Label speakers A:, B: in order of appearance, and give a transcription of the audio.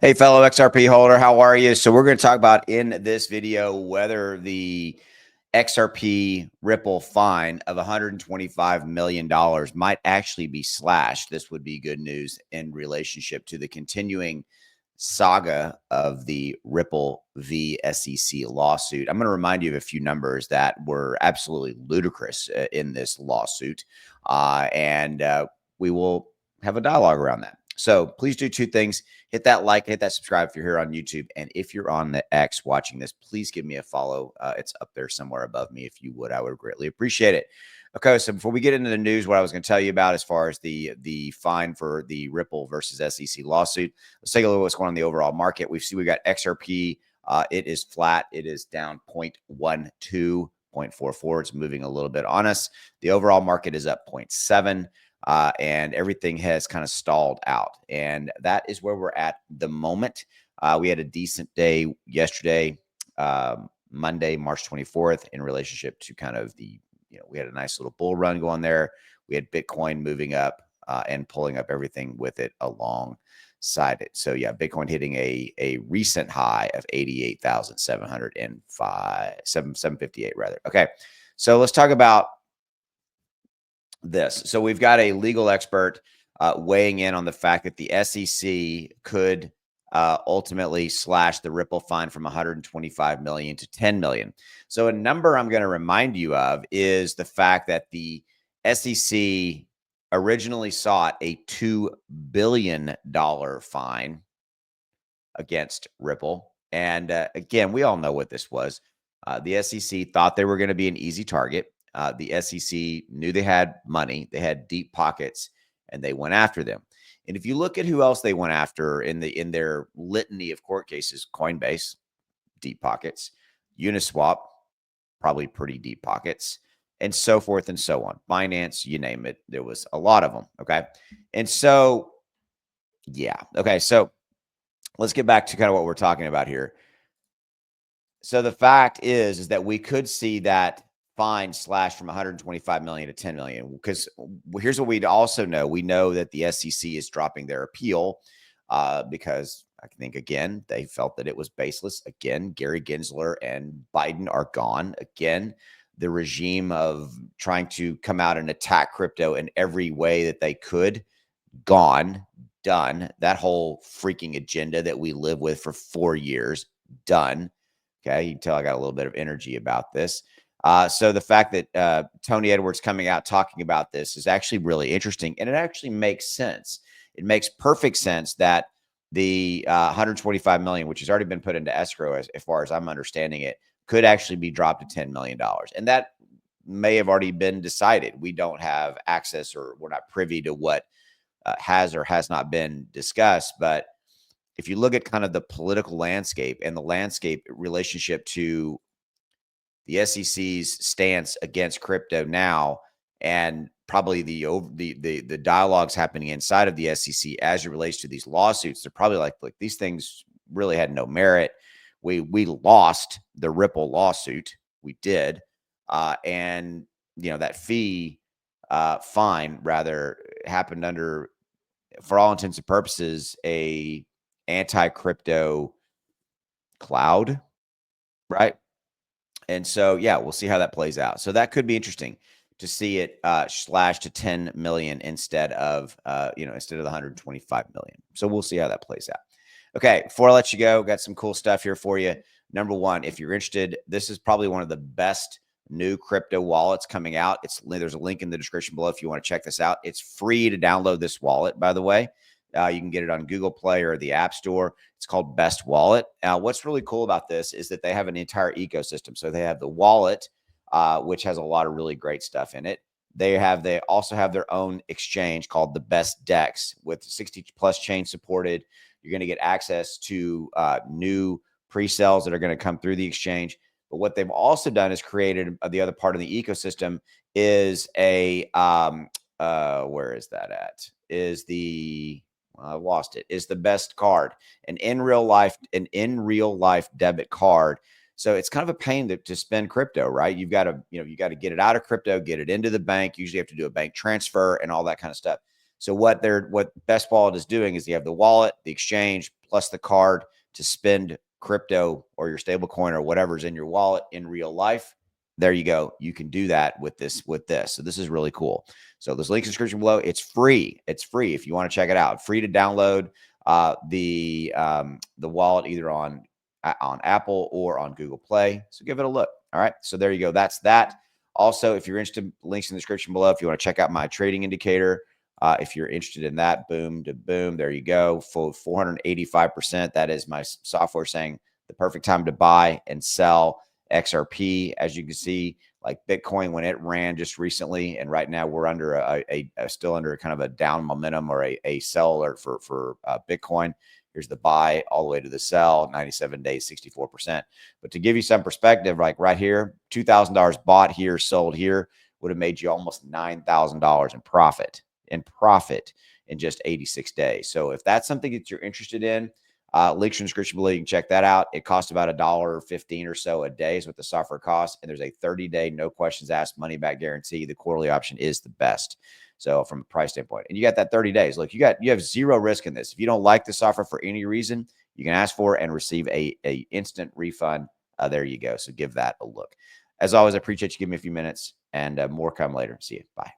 A: Hey, fellow XRP holder, how are you? So we're going to talk about in this video whether the XRP Ripple fine of $125 million might actually be slashed. This would be good news in relationship to the continuing saga of the Ripple v. SEC lawsuit. I'm going to remind you of a few numbers that were absolutely ludicrous in this lawsuit, and we will have a dialogue around that. So please do two things. Hit that like, hit that subscribe if you're here on YouTube. And if you're on the X watching this, please give me a follow. It's up there somewhere above me. If you would, I would greatly appreciate it. Okay, so before we get into the news, what I was going to tell you about as far as the fine for the Ripple versus SEC lawsuit, let's take a look at what's going on in the overall market. We got XRP. It is flat. It is down 0.12, 0.44. It's moving a little bit on us. The overall market is up 0.7. And everything has kind of stalled out. And that is where we're at the moment. We had a decent day yesterday, Monday, March 24th, in relationship to kind of we had a nice little bull run going there. We had Bitcoin moving up and pulling up everything with it alongside it. So yeah, Bitcoin hitting a recent high of 758 rather. Okay. So let's talk about this. So we've got a legal expert weighing in on the fact that the SEC could ultimately slash the Ripple fine from 125 million to 10 million. So a number I'm going to remind you of is the fact that the SEC originally sought a $2 billion fine against Ripple. And again, we all know what this was. The SEC thought they were going to be an easy target. The SEC knew they had money, they had deep pockets, and they went after them. And if you look at who else they went after in their litany of court cases, Coinbase, deep pockets, Uniswap, probably pretty deep pockets, and so forth and so on. Binance, you name it, there was a lot of them. Okay, and so yeah, okay, so let's get back to kind of what we're talking about here. So the fact is that we could see that fine slashed from 125 million to 10 million, because here's what we also know. We know that the SEC is dropping their appeal because I think, again, they felt that it was baseless. Again, Gary Gensler and Biden are gone. Again, the regime of trying to come out and attack crypto in every way that they could, gone, done. That whole freaking agenda that we live with for 4 years, done. Okay, you can tell I got a little bit of energy about this. So the fact that Tony Edwards coming out talking about this is actually really interesting, and it actually makes sense. It makes perfect sense that the 125 million, which has already been put into escrow, as far as I'm understanding it, could actually be dropped to $10 million, and that may have already been decided. We don't have access, or we're not privy to what has or has not been discussed, but if you look at kind of the political landscape and the landscape relationship to the SEC's stance against crypto now, and probably the dialogues happening inside of the SEC as it relates to these lawsuits, they're probably like, look, these things really had no merit. We lost the Ripple lawsuit. We did. And that fine rather happened under, for all intents and purposes, a anti-crypto cloud, right? And so, yeah, we'll see how that plays out. So that could be interesting to see it slashed to 10 million instead of the 125 million. So we'll see how that plays out. Okay, before I let you go, got some cool stuff here for you. Number one, if you're interested, this is probably one of the best new crypto wallets coming out. There's a link in the description below if you want to check this out. It's free to download this wallet, by the way. You can get it on Google Play or the App Store. It's called Best Wallet. What's really cool about this is that they have an entire ecosystem. So they have the wallet, which has a lot of really great stuff in it. They also have their own exchange called the Best Dex with 60 plus chains supported. You're going to get access to new pre-sales that are going to come through the exchange. But what they've also done is created the other part of the ecosystem is where is that at? I lost it. Is the Best card, an in real life debit card. So it's kind of a pain to spend crypto, right? You've got to get it out of crypto, get it into the bank. Usually you have to do a bank transfer and all that kind of stuff. So what Best Wallet is doing is you have the wallet, the exchange, plus the card to spend crypto or your stable coin or whatever's in your wallet in real life. There you go. You can do that with this. So this is really cool. So there's links in the description below. It's free. It's free if you want to check it out. Free to download the wallet either on Apple or on Google Play. So give it a look. All right. So there you go. That's that. Also, if you're interested, links in the description below. If you want to check out my trading indicator, if you're interested in that, boom to boom, there you go. Full 485%. That is my software saying the perfect time to buy and sell XRP. As you can see, like Bitcoin when it ran just recently, and right now we're under still under kind of a down momentum or a sell alert for Bitcoin. Here's the buy all the way to the sell, 97 days, 64%. But to give you some perspective, like right here, $2,000 bought here, sold here would have made you almost $9,000 in just 86 days. So if that's something that you're interested in, links in the description below. You can check that out. It costs about $1.15 or so a day is what the software costs. And there's a 30-day, no questions asked, money back guarantee. The quarterly option is the best. So from a price standpoint, and you got that 30 days. Look, you have zero risk in this. If you don't like the software for any reason, you can ask for it and receive a instant refund. There you go. So give that a look. As always, I appreciate you giving me a few minutes, and more come later. See you. Bye.